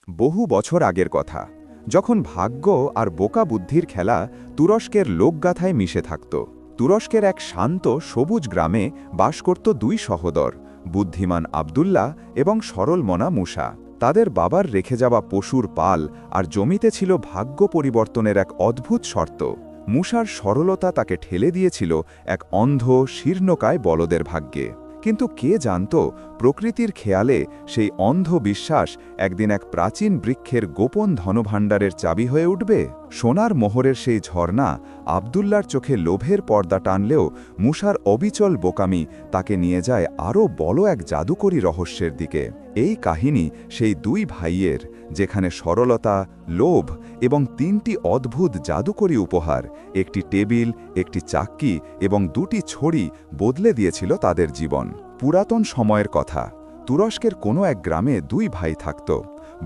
বহু বছর আগের কথা, যখন ভাগ্য আর বোকা বুদ্ধির খেলা তুরস্কের লোকগাথায় মিশে থাকত। তুরস্কের এক শান্ত সবুজ গ্রামে বাস করত দুই সহোদর, বুদ্ধিমান আবদুল্লাহ এবং সরলমনা মুসা। তাদের বাবার রেখে যাওয়া পশুর পাল আর জমিতে ছিল ভাগ্য পরিবর্তনের এক অদ্ভুত শর্ত। মুসার সরলতা তাকে ঠেলে দিয়েছিল এক অন্ধ শীর্ণকায় বলদের ভাগ্যে। কিন্তু কে জানত, প্রকৃতির খেয়ালে সেই অন্ধ বিশ্বাস একদিন এক প্রাচীন বৃক্ষের গোপন ধনভাণ্ডারের চাবি হয়ে উঠবে। সোনার মোহরের সেই ঝর্ণা আবদুল্লার চোখে লোভের পর্দা টানলেও মুসার অবিচল বোকামি তাকে নিয়ে যায় আরও বড় এক জাদুকরী রহস্যের দিকে। এই কাহিনী সেই দুই ভাইয়ের, যেখানে সরলতা, লোভ এবং তিনটি অদ্ভুত জাদুকরী উপহার, একটি টেবিল, একটি চাক্কি এবং দুটি ছড়ি বদলে দিয়েছিল তাদের জীবন। পুরাতন সময়ের কথা, তুরস্কের কোনো এক গ্রামে দুই ভাই থাকত।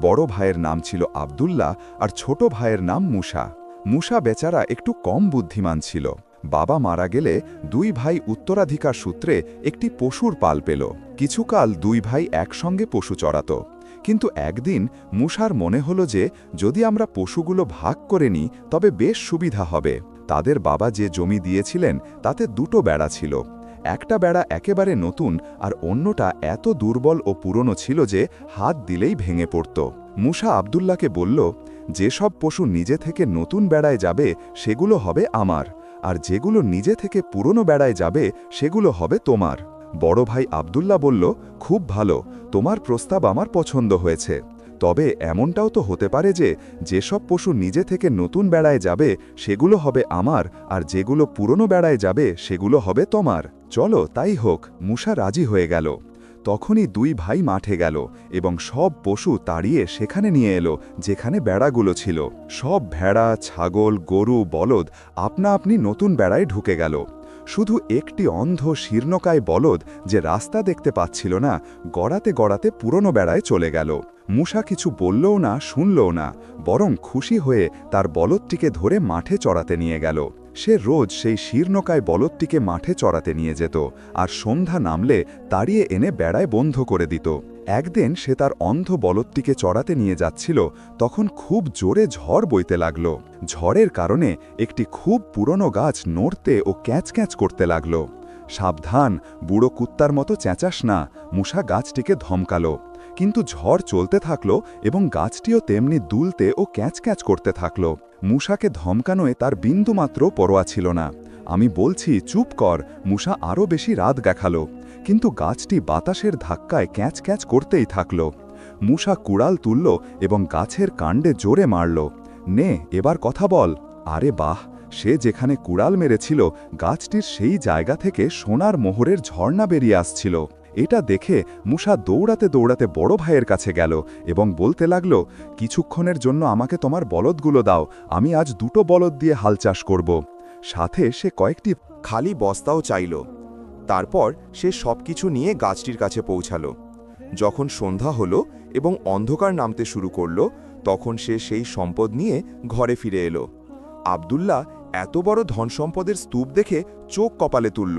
বড় ভাইয়ের নাম ছিল আবদুল্লাহ আর ছোট ভাইয়ের নাম মুসা। মুসা বেচারা একটু কম বুদ্ধিমান ছিল। বাবা মারা গেলে দুই ভাই উত্তরাধিকার সূত্রে একটি পশুর পাল পেল। কিছুকাল দুই ভাই একসঙ্গে পশু চড়াত। কিন্তু একদিন মুসার মনে হলো যে যদি আমরা পশুগুলো ভাগ করে নিই তবে বেশ সুবিধা হবে। তাদের বাবা যে জমি দিয়েছিলেন তাতে দুটো বেড়া ছিল। একটা বেড়া একেবারে নতুন আর অন্যটা এত দুর্বল ও পুরনো ছিল যে হাত দিলেই ভেঙে পড়ত। মুসা আবদুল্লাহকে বলল, যেসব পশু নিজে থেকে নতুন বেড়ায় যাবে সেগুলো হবে আমার, আর যেগুলো নিজে থেকে পুরনো বেড়ায় যাবে সেগুলো হবে তোমার। বড় ভাই আবদুল্লাহ বলল, খুব ভালো, তোমার প্রস্তাব আমার পছন্দ হয়েছে। তবে এমনটাও তো হতে পারে যে যেসব পশু নিজে থেকে নতুন বেড়ায় যাবে সেগুলো হবে আমার, আর যেগুলো পুরনো বেড়ায় যাবে সেগুলো হবে তোমার। চলো তাই হোক। মুসা রাজি হয়ে গেল। তখনই দুই ভাই মাঠে গেল এবং সব পশু তাড়িয়ে সেখানে নিয়ে এলো যেখানে বেড়াগুলো ছিল। সব ভেড়া, ছাগল, গরু, বলদ আপনা আপনি নতুন বেড়ায় ঢুকে গেল। শুধু একটি অন্ধ শীর্ণকায় বলদ, যে রাস্তা দেখতে পাচ্ছিল না, গড়াতে গড়াতে পুরনো বেড়ায় চলে গেল। মুসা কিছু বললও না, শুনলও না, বরং খুশি হয়ে তার বলদটিকে ধরে মাঠে চড়াতে নিয়ে গেল। সে রোজ সেই শীর্ণকায় বলদটিকে মাঠে চড়াতে নিয়ে যেত আর সন্ধ্যা নামলে তাড়িয়ে এনে বেড়ায় বন্ধ করে দিত। একদিন সে তার অন্ধ বলদটিকে চড়াতে নিয়ে যাচ্ছিল, তখন খুব জোরে ঝড় বইতে লাগল। ঝড়ের কারণে একটি খুব পুরনো গাছ নড়তে ও ক্যাঁচ ক্যাঁচ করতে লাগল। সাবধান, বুড়ো কুত্তার মতো চেঁচাস না, মুসা গাছটিকে ধমকালো। কিন্তু ঝড় চলতে থাকল এবং গাছটিও তেমনি দুলতে ও ক্যাঁচ ক্যাঁচ করতে থাকল। মুসাকে ধমকানোয় তার বিন্দুমাত্র পরোয়া ছিল না। আমি বলছি চুপ কর, মুসা আরও বেশি রাত দেখালো। কিন্তু গাছটি বাতাসের ধাক্কায় ক্যাঁচ ক্যাঁচ করতেই থাকল। মুসা কুড়াল তুলল এবং গাছের কাণ্ডে জোরে মারল। নে, এবার কথা বল। আরে বাহ, সে যেখানে কুড়াল মেরেছিল গাছটির সেই জায়গা থেকে সোনার মোহরের ঝর্ণা বেরিয়ে আসছিল। এটা দেখে মুসা দৌড়াতে দৌড়াতে বড় ভাইয়ের কাছে গেল এবং বলতে লাগল, কিছুক্ষণের জন্য আমাকে তোমার বলদগুলো দাও, আমি আজ দুটো বলদ দিয়ে হাল চাষ করব। সাথে সে কয়েকটি খালি বস্তাও চাইল। তারপর সে সবকিছু নিয়ে গাছটির কাছে পৌঁছালো। যখন সন্ধ্যা হলো এবং অন্ধকার নামতে শুরু করল, তখন সে সেই সম্পদ নিয়ে ঘরে ফিরে এলো। আবদুল্লাহ এত বড় ধনসম্পদের স্তূপ দেখে চোখ কপালে তুলল।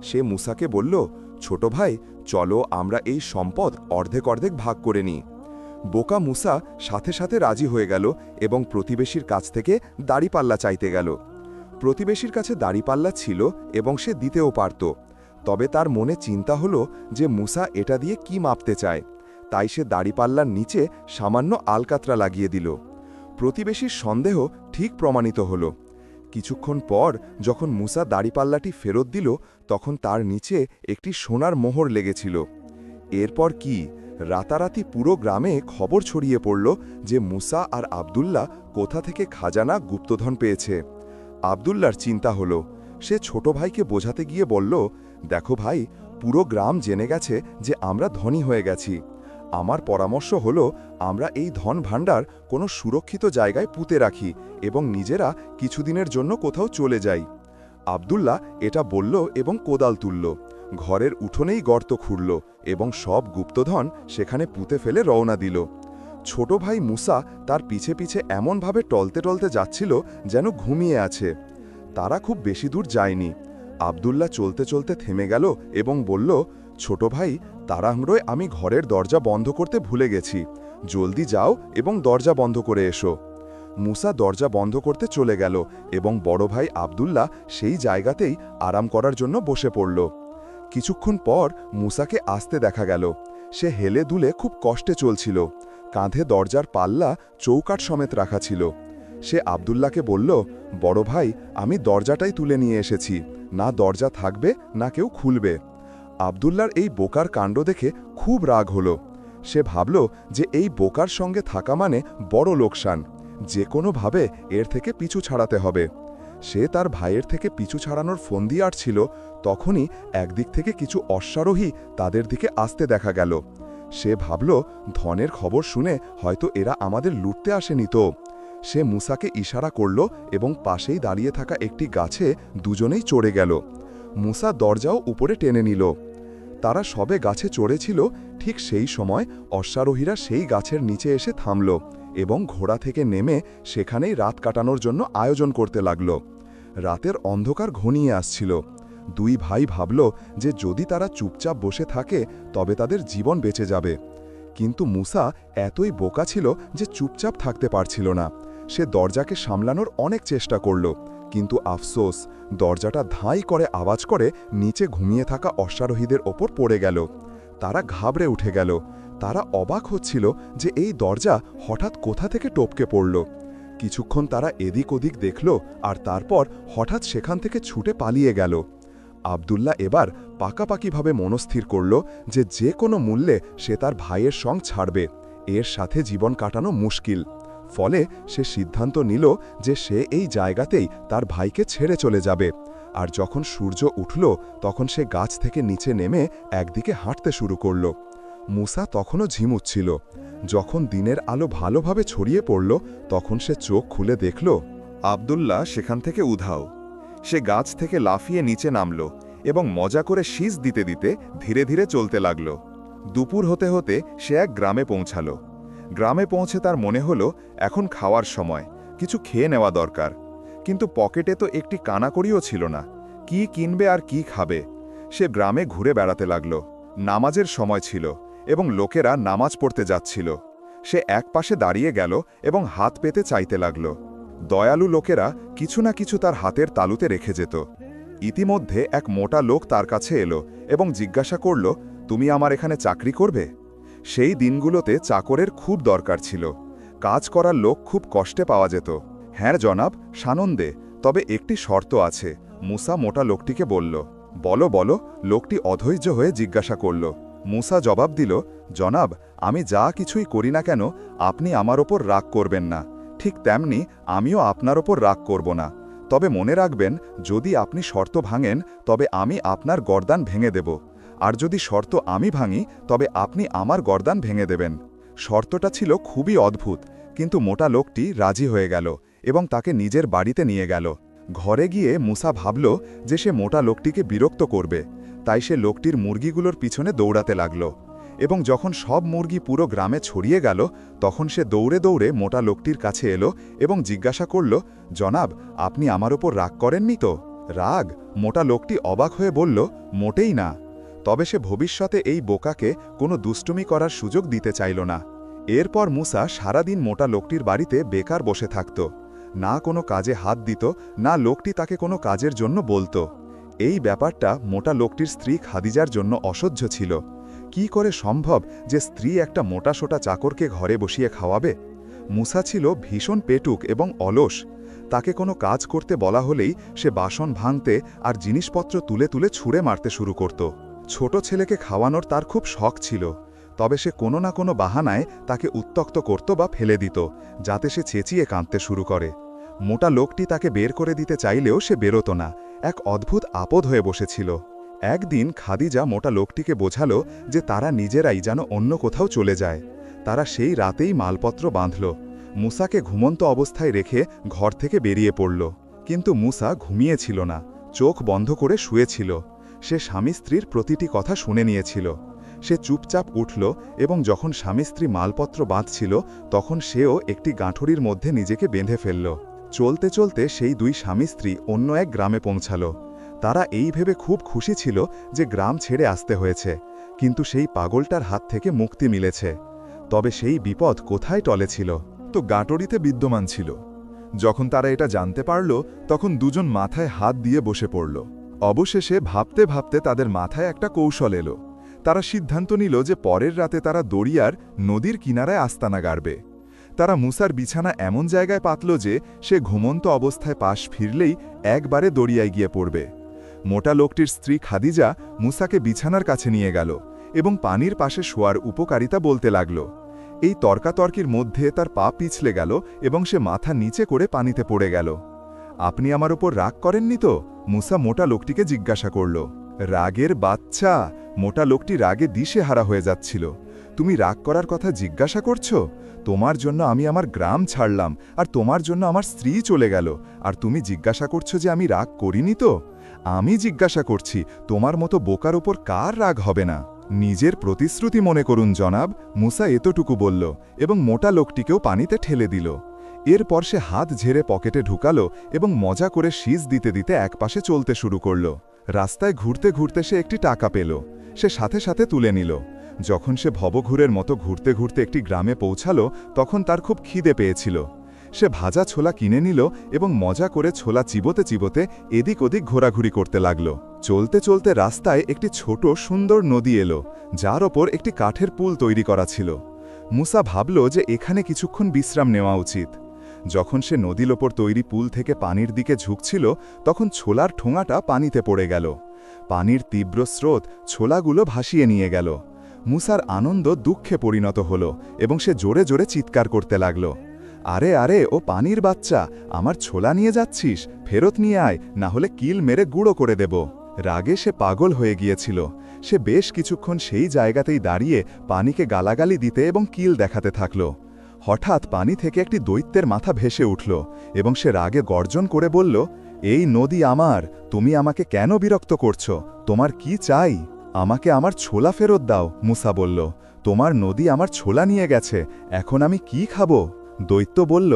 সে মুসাকে বলল, ছোট ভাই, চলো আমরা এই সম্পদ অর্ধেক অর্ধেক ভাগ করে নিই। বোকা মুসা সাথে সাথে রাজি হয়ে গেল এবং প্রতিবেশীর কাছ থেকে দাড়িপাল্লা চাইতে গেল। প্রতিবেশীর কাছে দাড়িপাল্লা ছিল এবং সে দিতেও পারত। তবে তার মনে চিন্তা হলো যে মুসা এটা দিয়ে কি মাপতে চায়। তাই সে দাড়িপাল্লার নিচে সামান্য আলকাতরা লাগিয়ে দিল। প্রতিবেশীর সন্দেহ ঠিক প্রমাণিত হল। কিছুক্ষণ পর যখন মুসা দাড়িপাল্লাটি ফেরত দিল, তখন তার নিচে একটি সোনার মোহর লেগেছিল। এরপর কি, রাতারাতি পুরো গ্রামে খবর ছড়িয়ে পড়ল যে মুসা আর আবদুল্লাহ কোথা থেকে খাজানা গুপ্তধন পেয়েছে। আবদুল্লার চিন্তা হলো। সে ছোট ভাইকে বোঝাতে গিয়ে বলল, দেখো ভাই, পুরো গ্রাম জেনে গেছে যে আমরা ধনী হয়ে গেছি। আমার পরামর্শ হলো আমরা এই ধন ভাণ্ডার কোনো সুরক্ষিত জায়গায় পুঁতে রাখি এবং নিজেরা কিছুদিনের জন্য কোথাও চলে যাই। আবদুল্লাহ এটা বলল এবং কোদাল তুলল। ঘরের উঠোনেই গর্ত খুঁড়ল এবং সব গুপ্তধন সেখানে পুঁতে ফেলে রওনা দিল। ছোট ভাই মুসা তার পিছে পিছে এমনভাবে টলতে টলতে যাচ্ছিল যেন ঘুমিয়ে আছে। তারা খুব বেশি দূর যায়নি। আবদুল্লাহ চলতে চলতে থেমে গেল এবং বলল, ছোট ভাই, তাড়াহুড়োয় আমি ঘরের দরজা বন্ধ করতে ভুলে গেছি। জলদি যাও এবং দরজা বন্ধ করে এসো। মুসা দরজা বন্ধ করতে চলে গেল এবং বড় ভাই আব্দুল্লাহ সেই জায়গাতেই আরাম করার জন্য বসে পড়ল। কিছুক্ষণ পর মুসাকে আসতে দেখা গেল। সে হেলে দুলে খুব কষ্টে চলছিল। কাঁধে দরজার পাল্লা চৌকাঠ সমেত রাখা ছিল। সে আব্দুল্লাহকে বলল, বড় ভাই, আমি দরজাটাই তুলে নিয়ে এসেছি, না দরজা থাকবে না কেউ খুলবে। আব্দুল্লাহর এই বোকার কাণ্ড দেখে খুব রাগ হলো। সে ভাবল যে এই বোকার সঙ্গে থাকা মানে বড় লোকসান, যে কোনোভাবে এর থেকে পিছু ছাড়াতে হবে। সে তার ভাইয়ের থেকে পিছু ছাড়ানোর ফন্দি আটছিল, তখনই একদিক থেকে কিছু অশ্বারোহী তাদের দিকে আসতে দেখা গেল। সে ভাবল, ধনের খবর শুনে হয়তো এরা আমাদের লুটতে আসেনি তো। সে মুসাকে ইশারা করল এবং পাশেই দাঁড়িয়ে থাকা একটি গাছে দুজনেই চড়ে গেল। মুসা দরজাও উপরে টেনে নিল। তারা সবে গাছে চড়েছিল, ঠিক সেই সময় অশ্বারোহীরা সেই গাছের নিচে এসে থামল এবং ঘোড়া থেকে নেমে সেখানেই রাত কাটানোর জন্য আয়োজন করতে লাগল। রাতের অন্ধকার ঘনিয়ে আসছিল। দুই ভাই ভাবল যে যদি তারা চুপচাপ বসে থাকে তবে তাদের জীবন বেঁচে যাবে। কিন্তু মুসা এতই বোকা ছিল যে চুপচাপ থাকতে পারছিল না। সে দরজাকে সামলানোর অনেক চেষ্টা করল, কিন্তু আফসোস, দরজাটা ধাঁই করে আওয়াজ করে নিচে ঘুমিয়ে থাকা অশ্বারোহীদের ওপর পড়ে গেল। তারা ঘাবড়ে উঠে গেল। তারা অবাক হচ্ছিল যে এই দরজা হঠাৎ কোথা থেকে টপকে পড়ল। কিছুক্ষণ তারা এদিক ওদিক দেখল আর তারপর হঠাৎ সেখান থেকে ছুটে পালিয়ে গেল। আব্দুল্লাহ এবার পাকাপাকিভাবে মনস্থির করল যে যে কোনো মূল্যে সে তার ভাইয়ের সঙ্গ ছাড়বে, এর সাথে জীবন কাটানো মুশকিল। ফলে সে সিদ্ধান্ত নিল যে সে এই জায়গাতেই তার ভাইকে ছেড়ে চলে যাবে। আর যখন সূর্য উঠল তখন সে গাছ থেকে নিচে নেমে একদিকে হাঁটতে শুরু করল। মুসা তখনও ঝিমুচ্ছিল। যখন দিনের আলো ভালোভাবে ছড়িয়ে পড়ল তখন সে চোখ খুলে দেখল আব্দুল্লাহ সেখান থেকে উধাও। সে গাছ থেকে লাফিয়ে নিচে নামল এবং মজা করে শীষ দিতে দিতে ধীরে ধীরে চলতে লাগল। দুপুর হতে হতে সে এক গ্রামে পৌঁছাল। গ্রামে পৌঁছে তার মনে হলো এখন খাওয়ার সময়, কিছু খেয়ে নেওয়া দরকার। কিন্তু পকেটে তো একটি কানাকড়িও ছিল না। কি কিনবে আর কি খাবে? সে গ্রামে ঘুরে বেড়াতে লাগল। নামাজের সময় ছিল এবং লোকেরা নামাজ পড়তে যাচ্ছিল। সে একপাশে দাঁড়িয়ে গেল এবং হাত পেতে চাইতে লাগল। দয়ালু লোকেরা কিছু না কিছু তার হাতের তালুতে রেখে যেত। ইতিমধ্যে এক মোটা লোক তার কাছে এলো এবং জিজ্ঞাসা করল, তুমি আমার এখানে চাকরি করবে? সেই দিনগুলোতে চাকরের খুব দরকার ছিল। কাজ করার লোক খুব কষ্টে পাওয়া যেত। হ্যাঁ জনাব, সানন্দে, তবে একটি শর্ত আছে, মুসা মোটা লোকটিকে বলল। বলো বলো, লোকটি অধৈর্য হয়ে জিজ্ঞাসা করল। মুসা জবাব দিল, জনাব, আমি যা কিছুই করি না কেন আপনি আমার ওপর রাগ করবেন না, ঠিক তেমনি আমিও আপনার ওপর রাগ করব না। তবে মনে রাখবেন, যদি আপনি শর্ত ভাঙেন তবে আমি আপনার গর্দান ভেঙে দেব, আর যদি শর্ত আমি ভাঙি তবে আপনি আমার গর্দান ভেঙে দেবেন। শর্তটা ছিল খুবই অদ্ভুত, কিন্তু মোটা লোকটি রাজি হয়ে গেল এবং তাকে নিজের বাড়িতে নিয়ে গেল। ঘরে গিয়ে মুসা ভাবল যে সে মোটা লোকটিকে বিরক্ত করবে, তাই সে লোকটির মুরগিগুলোর পিছনে দৌড়াতে লাগল। এবং যখন সব মুরগি পুরো গ্রামে ছড়িয়ে গেল তখন সে দৌড়ে দৌড়ে মোটা লোকটির কাছে এলো এবং জিজ্ঞাসা করল, জনাব, আপনি আমার ওপর রাগ করেননি তো? রাগ? মোটা লোকটি অবাক হয়ে বলল, মোটেই না। তবে সে ভবিষ্যতে এই বোকাকে কোনো দুষ্টুমি করার সুযোগ দিতে চাইল না। এরপর মুসা সারাদিন মোটা লোকটির বাড়িতে বেকার বসে থাকত। না কোনো কাজে হাত দিত, না লোকটি তাকে কোনো কাজের জন্য বলতো। এই ব্যাপারটা মোটা লোকটির স্ত্রী খাদিজার জন্য অসহ্য ছিল। কি করে সম্ভব যে স্ত্রী একটা মোটাসোটা চাকরকে ঘরে বসিয়ে খাওয়াবে? মুসা ছিল ভীষণ পেটুক এবং অলস। তাকে কোনো কাজ করতে বলা হলেই সে বাসন ভাঙতে আর জিনিসপত্র তুলে তুলে ছুঁড়ে মারতে শুরু করত। ছোট ছেলেকে খাওয়ানোর তার খুব শখ ছিল, তবে সে কোনো না কোনো বাহানায় তাকে উত্ত্যক্ত করত বা ফেলে দিত, যাতে সে চেঁচিয়ে কাঁদতে শুরু করে। মোটা লোকটি তাকে বের করে দিতে চাইলেও সে বেরোত না, এক অদ্ভুত আপদ হয়ে বসেছিল। একদিন খাদিজা মোটা লোকটিকে বোঝালো যে তারা নিজেরাই যেন অন্য কোথাও চলে যায়। তারা সেই রাতেই মালপত্র বাঁধল। মুসাকে ঘুমন্ত অবস্থায় রেখে ঘর থেকে বেরিয়ে পড়ল। কিন্তু মুসা ঘুমিয়েছিল না, চোখ বন্ধ করে শুয়েছিল। সে স্বামী স্ত্রীর প্রতিটি কথা শুনে নিয়েছিল। সে চুপচাপ উঠল এবং যখন স্বামী স্ত্রী মালপত্র বাঁধছিল তখন সেও একটি গাঁঠুরির মধ্যে নিজেকে বেঁধে ফেলল। চলতে চলতে সেই দুই স্বামী স্ত্রী অন্য এক গ্রামে পৌঁছাল। তারা এই ভেবে খুব খুশি ছিল যে গ্রাম ছেড়ে আসতে হয়েছে, কিন্তু সেই পাগলটার হাত থেকে মুক্তি মিলেছে। তবে সেই বিপদ কোথায় টলে ছিল? তো গাঁটরিতে বিদ্যমান ছিল। যখন তারা এটা জানতে পারল, তখন দুজন মাথায় হাত দিয়ে বসে পড়ল। অবশেষে ভাবতে ভাবতে তাদের মাথায় একটা কৌশল এলো। তারা সিদ্ধান্ত নিল যে পরের রাতে তারা দরিয়ার নদীর কিনারায় আস্তানা গাড়বে। তারা মুসার বিছানা এমন জায়গায় পাতল যে সে ঘুমন্ত অবস্থায় পাশ ফিরলেই একবারে দরিয়ায় গিয়ে পড়বে। মোটা লোকটির স্ত্রী খাদিজা মুসাকে বিছানার কাছে নিয়ে গেল এবং পানির পাশে শোয়ার উপকারিতা বলতে লাগল। এই তর্কাতর্কির মধ্যে তার পা পিছলে গেল এবং সে মাথা নিচে করে পানিতে পড়ে গেল। আপনি আমার ওপর রাগ করেননি তো? মুসা মোটা লোকটিকে জিজ্ঞাসা করল। রাগের বাচ্চা! মোটা লোকটি রাগে দিশেহারা হয়ে যাচ্ছিল। তুমি রাগ করার কথা জিজ্ঞাসা করছো? তোমার জন্য আমি আমার গ্রাম ছাড়লাম, আর তোমার জন্য আমার স্ত্রী চলে গেল, আর তুমি জিজ্ঞাসা করছো যে আমি রাগ করিনি তো? আমি জিজ্ঞাসা করছি, তোমার মতো বোকার ওপর কার রাগ হবে না? নিজের প্রতিশ্রুতি মনে করুন জনাব, মুসা এতটুকু বলল এবং মোটা লোকটিকেও পানিতে ঠেলে দিল। এরপর সে হাত ঝেড়ে পকেটে ঢুকালো এবং মজা করে শীষ দিতে দিতে একপাশে চলতে শুরু করল। রাস্তায় ঘুরতে ঘুরতে সে একটি টাকা পেল। সে সাথে সাথে তুলে নিল। যখন সে ভবঘুরের মতো ঘুরতে ঘুরতে একটি গ্রামে পৌঁছালো, তখন তার খুব খিদে পেয়েছিল। সে ভাজা ছোলা কিনে নিল এবং মজা করে ছোলা চিবোতে চিবোতে এদিক ওদিক ঘোরাঘুরি করতে লাগল। চলতে চলতে রাস্তায় একটি ছোট সুন্দর নদী এলো, যার ওপর একটি কাঠের পুল তৈরি করা ছিল। মুসা ভাবল যে এখানে কিছুক্ষণ বিশ্রাম নেওয়া উচিত। যখন সে নদীর ওপর তৈরি পুল থেকে পানির দিকে ঝুঁকছিল, তখন ছোলার ঠোঙাটা পানিতে পড়ে গেল। পানির তীব্র স্রোত ছোলাগুলো ভাসিয়ে নিয়ে গেল। মুসার আনন্দ দুঃখে পরিণত হল এবং সে জোরে জোরে চিৎকার করতে লাগল। আরে আরে, ও পানির বাচ্চা, আমার ছোলা নিয়ে যাচ্ছিস? ফেরত নিয়ে আয়, না হলে কিল মেরে গুঁড়ো করে দেব। রাগে সে পাগল হয়ে গিয়েছিল। সে বেশ কিছুক্ষণ সেই জায়গাতেই দাঁড়িয়ে পানিকে গালাগালি দিতে এবং কিল দেখাতে থাকল। হঠাৎ পানি থেকে একটি দৈত্যের মাথা ভেসে উঠল এবং সে রাগে গর্জন করে বলল, এই নদী আমার, তুমি আমাকে কেন বিরক্ত করছো? তোমার কি চাই? আমাকে আমার ছোলা ফেরত দাও, মুসা বলল। তোমার নদী আমার ছোলা নিয়ে গেছে, এখন আমি কি খাবো? দৈত্য বলল,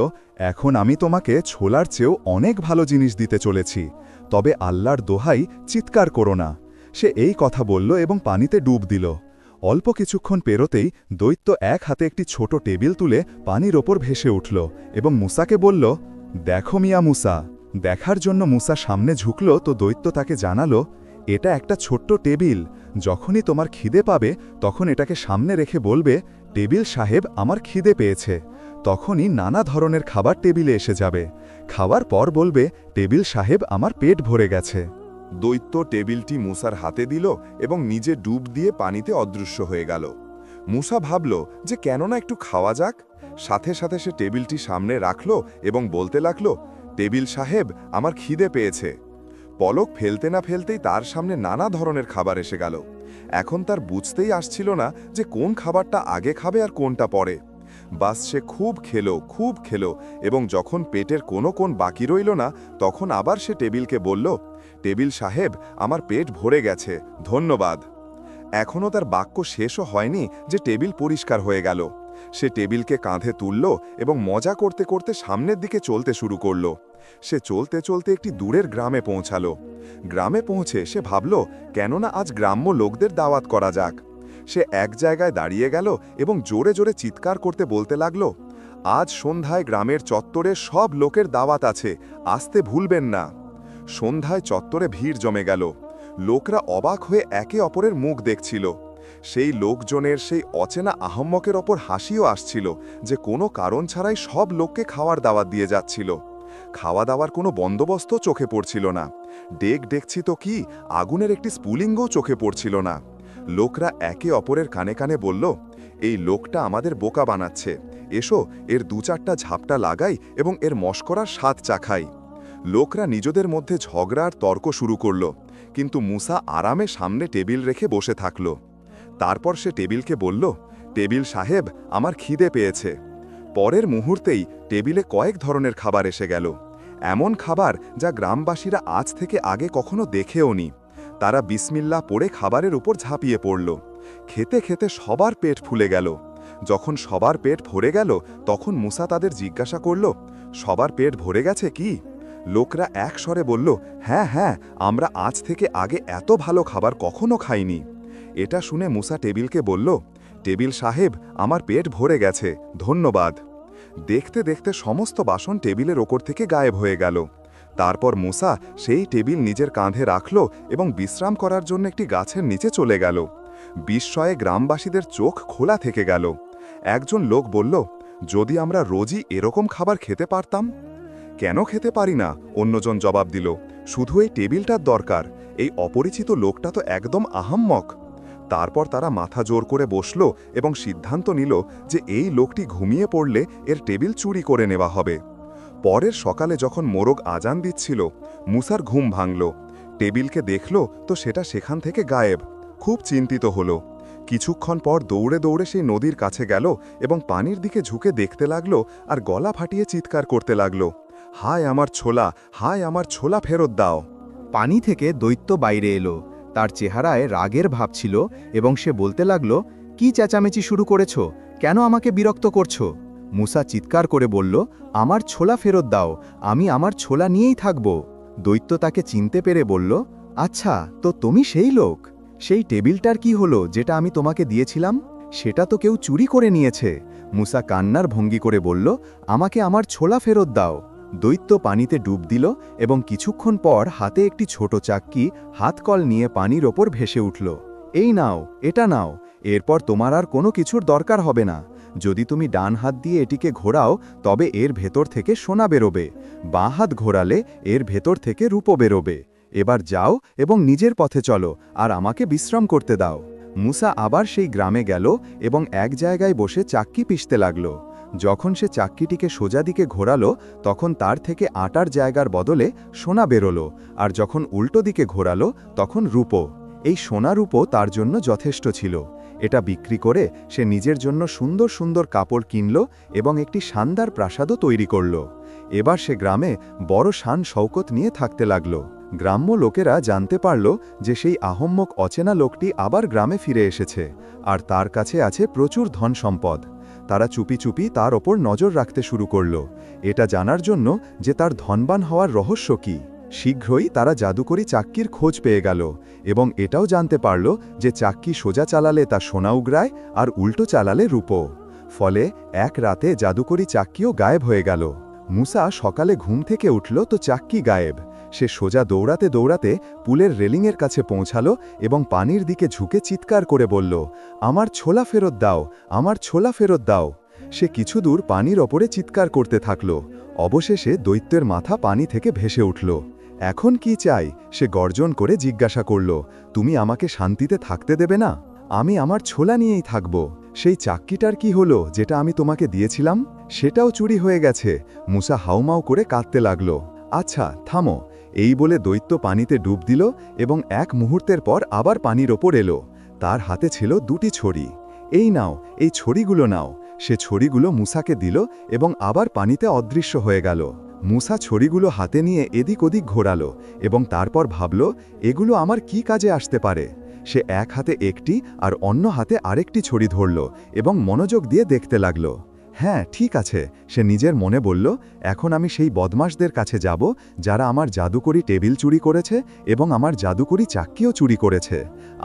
এখন আমি তোমাকে ছোলার চেয়েও অনেক ভালো জিনিস দিতে চলেছি, তবে আল্লাহর দোহাই চিৎকার করো না। সে এই কথা বলল এবং পানিতে ডুব দিল। অল্প কিছুক্ষণ পেরোতেই দৈত্য এক হাতে একটি ছোট টেবিল তুলে পানির ওপর ভেসে উঠল এবং মুসাকে বলল, দেখো মিয়া মুসা। দেখার জন্য মুসা সামনে ঝুঁকল তো দৈত্য তাকে জানালো, এটা একটা ছোট্ট টেবিল। যখনই তোমার খিদে পাবে তখন এটাকে সামনে রেখে বলবে, টেবিল সাহেব, আমার খিদে পেয়েছে। তখনই নানা ধরনের খাবার টেবিলে এসে যাবে। খাওয়ার পর বলবে, টেবিল সাহেব, আমার পেট ভরে গেছে। দৈত্য টেবিলটি মুসার হাতে দিল এবং নিজে ডুব দিয়ে পানিতে অদৃশ্য হয়ে গেল। মুসা ভাবল যে কেননা একটু খাওয়া যাক। সাথে সাথে সে টেবিলটি সামনে রাখল এবং বলতে লাগল, টেবিল সাহেব, আমার খিদে পেয়েছে। পলক ফেলতে না ফেলতেই তার সামনে নানা ধরনের খাবার এসে গেল। এখন তার বুঝতেই আসছিল না যে কোন খাবারটা আগে খাবে আর কোনটা পরে। বাস সে খুব খেলো এবং যখন পেটের কোনো কোন বাকি রইল না, তখন আবার সে টেবিলকে বলল, টেবিল সাহেব, আমার পেট ভরে গেছে, ধন্যবাদ। এখনও তার বাক্য শেষও হয়নি যে টেবিল পরিষ্কার হয়ে গেল। সে টেবিলকে কাঁধে তুলল এবং মজা করতে করতে সামনের দিকে চলতে শুরু করল। সে চলতে চলতে একটি দূরের গ্রামে পৌঁছালো। গ্রামে পৌঁছে সে ভাবল, কেননা আজ গ্রাম্য লোকদের দাওয়াত করা যাক। সে এক জায়গায় দাঁড়িয়ে গেল এবং জোরে জোরে চিৎকার করতে বলতে লাগল, আজ সন্ধ্যায় গ্রামের চত্বরে সব লোকের দাওয়াত আছে, আসতে ভুলবেন না। সন্ধ্যায় চত্বরে ভিড় জমে গেল। লোকরা অবাক হয়ে একে অপরের মুখ দেখছিল। সেই লোকজনের সেই অচেনা আহম্মকের ওপর হাসিও আসছিল যে কোনো কারণ ছাড়াই সব লোককে খাওয়ার দাওয়াত দিয়ে যাচ্ছিল। খাওয়া দাওয়ার কোনো বন্দোবস্ত চোখে পড়ছিল না। দেখছি তো কি, আগুনের একটি স্ফুলিঙ্গও চোখে পড়ছিল না। লোকরা একে অপরের কানে কানে বলল, এই লোকটা আমাদের বোকা বানাচ্ছে, এসো এর দু চারটা ঝাপটা লাগাই এবং এর মশকরার স্বাদ চাখাই। লোকরা নিজেদের মধ্যে ঝগড়া আর তর্ক শুরু করল, কিন্তু মুসা আরামে সামনে টেবিল রেখে বসে থাকল। তারপর সে টেবিলকে বলল, টেবিল সাহেব, আমার খিদে পেয়েছে। পরের মুহূর্তেই টেবিলে কয়েক ধরনের খাবার এসে গেল, এমন খাবার যা গ্রামবাসীরা আজ থেকে আগে কখনো দেখেও নি। তারা বিসমিল্লাহ পড়ে খাবারের উপর ঝাঁপিয়ে পড়ল। খেতে খেতে সবার পেট ফুলে গেল। যখন সবার পেট ভরে গেল, তখন মুসা তাদের জিজ্ঞাসা করল, সবার পেট ভরে গেছে কি? লোকরা এক স্বরে বলল, হ্যাঁ হ্যাঁ, আমরা আজ থেকে আগে এত ভালো খাবার কখনো খাইনি। এটা শুনে মুসা টেবিলকে বলল, টেবিল সাহেব, আমার পেট ভরে গেছে, ধন্যবাদ। দেখতে দেখতে সমস্ত বাসন টেবিলের ওপর থেকে গায়েব হয়ে গেল। তারপর মূসা সেই টেবিল নিজের কাঁধে রাখল এবং বিশ্রাম করার জন্য একটি গাছের নিচে চলে গেল। বিস্ময়ে গ্রামবাসীদের চোখ খোলা থেকে গেল। একজন লোক বলল, যদি আমরা রোজই এরকম খাবার খেতে পারতাম। কেন খেতে পারি না? অন্যজন জবাব দিল, শুধু এই টেবিলটার দরকার, এই অপরিচিত লোকটা তো একদম আহাম্মক। তারপর তারা মাথা জোর করে বসল এবং সিদ্ধান্ত নিল যে এই লোকটি ঘুমিয়ে পড়লে এর টেবিল চুরি করে নেওয়া হবে। পরের সকালে যখন মোরগ আজান দিচ্ছিল, মূসার ঘুম ভাঙল। টেবিলকে দেখল তো সেটা সেখান থেকে গায়েব। খুব চিন্তিত হল। কিছুক্ষণ পর দৌড়ে দৌড়ে সেই নদীর কাছে গেল এবং পানির দিকে ঝুঁকে দেখতে লাগল আর গলা ফাটিয়ে চিৎকার করতে লাগল, হায় আমার ছোলা, হায় আমার ছোলা ফেরত দাও। পানি থেকে দৈত্য বাইরে এলো। তার চেহারায় রাগের ভাব ছিল এবং সে বলতে লাগল, কি চেঁচামেচি শুরু করেছ? কেন আমাকে বিরক্ত করছো? মূসা চিৎকার করে বলল, আমার ছোলা ফেরত দাও, আমি আমার ছোলা নিয়েই থাকব। দৈত্য তাকে চিনতে পেরে বলল, আচ্ছা, তো তুমি সেই লোক। সেই টেবিলটার কি হলো যেটা আমি তোমাকে দিয়েছিলাম? সেটা তো কেউ চুরি করে নিয়েছে। মূসা কান্নার ভঙ্গি করে বলল, আমাকে আমার ছোলা ফেরত দাও। দৈত্য পানিতে ডুব দিল এবং কিছুক্ষণ পর হাতে একটি ছোট চাক্কি হাতকল নিয়ে পানির ওপর ভেসে উঠল। এই নাও, এটা নাও, এরপর তোমার আর কোনো কিছুর দরকার হবে না। যদি তুমি ডান হাত দিয়ে এটিকে ঘোরাও তবে এর ভেতর থেকে সোনা বেরোবে, বাঁ হাত ঘোরালে এর ভেতর থেকে রূপো বেরোবে। এবার যাও এবং নিজের পথে চলো আর আমাকে বিশ্রাম করতে দাও। মূসা আবার সেই গ্রামে গেল এবং এক জায়গায় বসে চাক্কি পিষতে লাগল। যখন সে চাক্কিটিকে সোজা দিকে ঘোরালো তখন তার থেকে আটার জায়গার বদলে সোনা বেরোলো, আর যখন উল্টো দিকে ঘোরালো তখন রূপো। এই সোনা রূপো তার জন্য যথেষ্ট ছিল। এটা বিক্রি করে সে নিজের জন্য সুন্দর সুন্দর কাপড় কিনল এবং একটি শানদার প্রাসাদও তৈরি করল। এবার সে গ্রামে বড় শান শৌকত নিয়ে থাকতে লাগল। গ্রাম্য লোকেরা জানতে পারল যে সেই আহম্মক অচেনা লোকটি আবার গ্রামে ফিরে এসেছে আর তার কাছে আছে প্রচুর ধন সম্পদ। তারা চুপি চুপি তার ওপর নজর রাখতে শুরু করল, এটা জানার জন্য যে তার ধনবান হওয়ার রহস্য কী। শীঘ্রই তারা জাদুকরি চাক্কির খোঁজ পেয়ে গেল এবং এটাও জানতে পারল যে চাক্কি সোজা চালালে তা সোনা উগরায় আর উল্টো চালালে রূপো। ফলে এক রাতে জাদুকরি চাক্কিও গায়েব হয়ে গেল। মূসা সকালে ঘুম থেকে উঠল তো চাক্কি গায়েব। সে সোজা দৌড়াতে দৌড়াতে পুলের রেলিংয়ের কাছে পৌঁছালো এবং পানির দিকে ঝুঁকে চিৎকার করে বলল, আমার ছোলা ফেরত দাও, আমার ছোলা ফেরত দাও। সে কিছু দূর পানির ওপরে চিৎকার করতে থাকল। অবশেষে দৈত্যের মাথা পানি থেকে ভেসে উঠল। এখন কি চাই? সে গর্জন করে জিজ্ঞাসা করল, তুমি আমাকে শান্তিতে থাকতে দেবে না? আমি আমার ছোলা নিয়েই থাকব। সেই চাক্কিটার কি হলো যেটা আমি তোমাকে দিয়েছিলাম? সেটাও চুরি হয়ে গেছে। মূসা হাউমাউ করে কাঁদতে লাগল। আচ্ছা, থামো, এই বলে দৈত্য পানিতে ডুব দিল এবং এক মুহূর্তের পর আবার পানির ওপর এলো। তার হাতে ছিল দুটি ছড়ি। এই নাও, এই ছড়িগুলো নাও। সে ছড়িগুলো মূসাকে দিল এবং আবার পানিতে অদৃশ্য হয়ে গেল। মূসা ছড়িগুলো হাতে নিয়ে এদিক ওদিক ঘোরালো এবং তারপর ভাবল, এগুলো আমার কি কাজে আসতে পারে। সে এক হাতে একটি আর অন্য হাতে আরেকটি ছড়ি ধরল এবং মনোযোগ দিয়ে দেখতে লাগল। হ্যাঁ, ঠিক আছে, সে নিজের মনে বলল, এখন আমি সেই বদমাশদের কাছে যাব যারা আমার জাদুকরি টেবিল চুরি করেছে এবং আমার জাদুকরি চাক্কিও চুরি করেছে।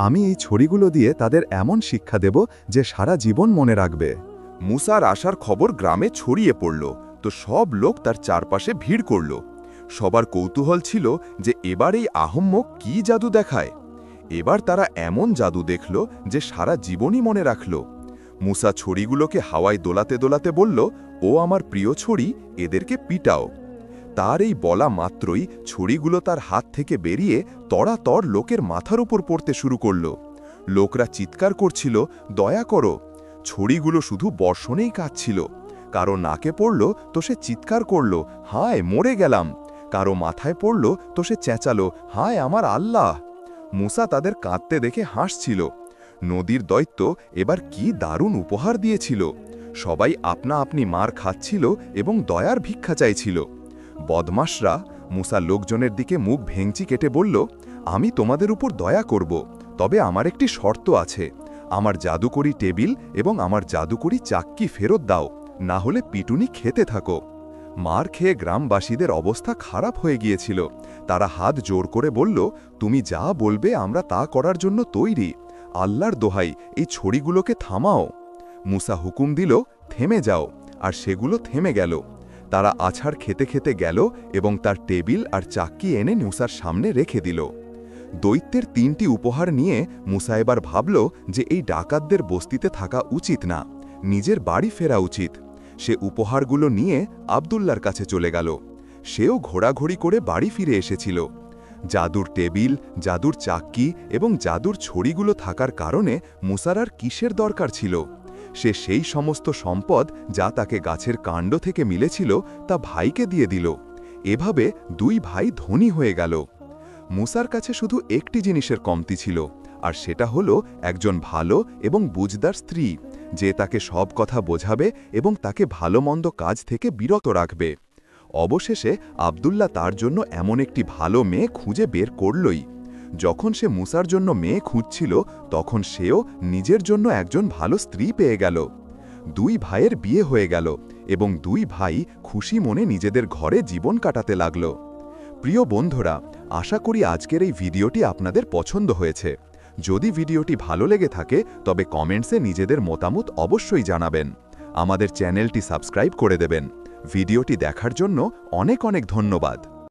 আমি এই ছড়িগুলো দিয়ে তাদের এমন শিক্ষা দেব যে সারা জীবন মনে রাখবে। মূসার আসার খবর গ্রামে ছড়িয়ে পড়ল তো সব লোক তার চারপাশে ভিড় করল। সবার কৌতূহল ছিল যে এবার এই আহম্মক কি জাদু দেখায়। এবার তারা এমন জাদু দেখল যে সারা জীবনই মনে রাখল। মূসা ছড়িগুলোকে হাওয়ায় দোলাতে দোলাতে বলল, ও আমার প্রিয় ছড়ি, এদেরকে পিটাও। তার এই বলা মাত্রই ছড়িগুলো তার হাত থেকে বেরিয়ে তড়াতড় লোকের মাথার উপর পড়তে শুরু করল। লোকরা চিৎকার করছিল, দয়া করো। ছড়িগুলো শুধু বর্ষণেই কাঁদছিল। কারো নাকে পড়ল তো সে চিৎকার করল, হায় মরে গেলাম। কারো মাথায় পড়ল তো সে চেঁচালো, হায় আমার আল্লাহ। মূসা তাদের কাঁদতে দেখে হাসছিল। নদীর দৈত্য এবার কি দারুণ উপহার দিয়েছিল। সবাই আপনা আপনি মার খাচ্ছিল এবং দয়ার ভিক্ষা চাইছিল। বদমাশরা মূসা লোকজনের দিকে মুখ ভেঙচি কেটে বলল, আমি তোমাদের উপর দয়া করব, তবে আমার একটি শর্ত আছে। আমার জাদুকরি টেবিল এবং আমার জাদুকরি চাক্কি ফেরত দাও, না হলে পিটুনি খেতে থাকো। মার খেয়ে গ্রামবাসীদের অবস্থা খারাপ হয়ে গিয়েছিল। তারা হাত জোর করে বলল, তুমি যা বলবে আমরা তা করার জন্য তৈরি। আল্লাহর দোহাই এই ছড়িগুলোকে থামাও। মুসা হুকুম দিল, থেমে যাও, আর সেগুলো থেমে গেল। তারা আছাড় খেতে খেতে গেল এবং তার টেবিল আর চাক্কি এনে মুসার সামনে রেখে দিল। দৈত্যের 3টি উপহার নিয়ে মুসা এবার ভাবল যে এই ডাকাতদের বস্তিতে থাকা উচিত না, নিজের বাড়ি ফেরা উচিত। সে উপহারগুলো নিয়ে আব্দুল্লার কাছে চলে গেল। সেও ঘোরাঘুরি করে বাড়ি ফিরে এসেছিল। জাদুর টেবিল, জাদুর চাক্কি এবং জাদুর ছড়িগুলো থাকার কারণে মুসার আর কিসের দরকার ছিল? সে সেই সমস্ত সম্পদ যা তাকে গাছের কাণ্ড থেকে মিলেছিল তা ভাইকে দিয়ে দিল। এভাবে 2 ভাই ধনী হয়ে গেল। মুসার কাছে শুধু একটি জিনিসের কমতি ছিল, আর সেটা হলো একজন ভালো এবং বুঝদার স্ত্রী, যে তাকে সব কথা বোঝাবে এবং তাকে ভালো মন্দ কাজ থেকে বিরত রাখবে। অবশেষে আব্দুল্লাহ তার জন্য এমন একটি ভালো মেয়ে খুঁজে বের করলই। যখন সে মুসার জন্য মেয়ে খুঁজছিল তখন সেও নিজের জন্য একজন ভালো স্ত্রী পেয়ে গেল। 2 ভাইয়ের বিয়ে হয়ে গেল এবং 2 ভাই খুশি মনে নিজেদের ঘরে জীবন কাটাতে লাগল। প্রিয় বন্ধুরা, আশা করি আজকের এই ভিডিওটি আপনাদের পছন্দ হয়েছে। যদি ভিডিওটি ভালো লেগে থাকে তবে কমেন্টসে নিজেদের মতামত অবশ্যই জানাবেন। আমাদের চ্যানেলটি সাবস্ক্রাইব করে দেবেন। ভিডিওটি দেখার জন্য অনেক অনেক ধন্যবাদ।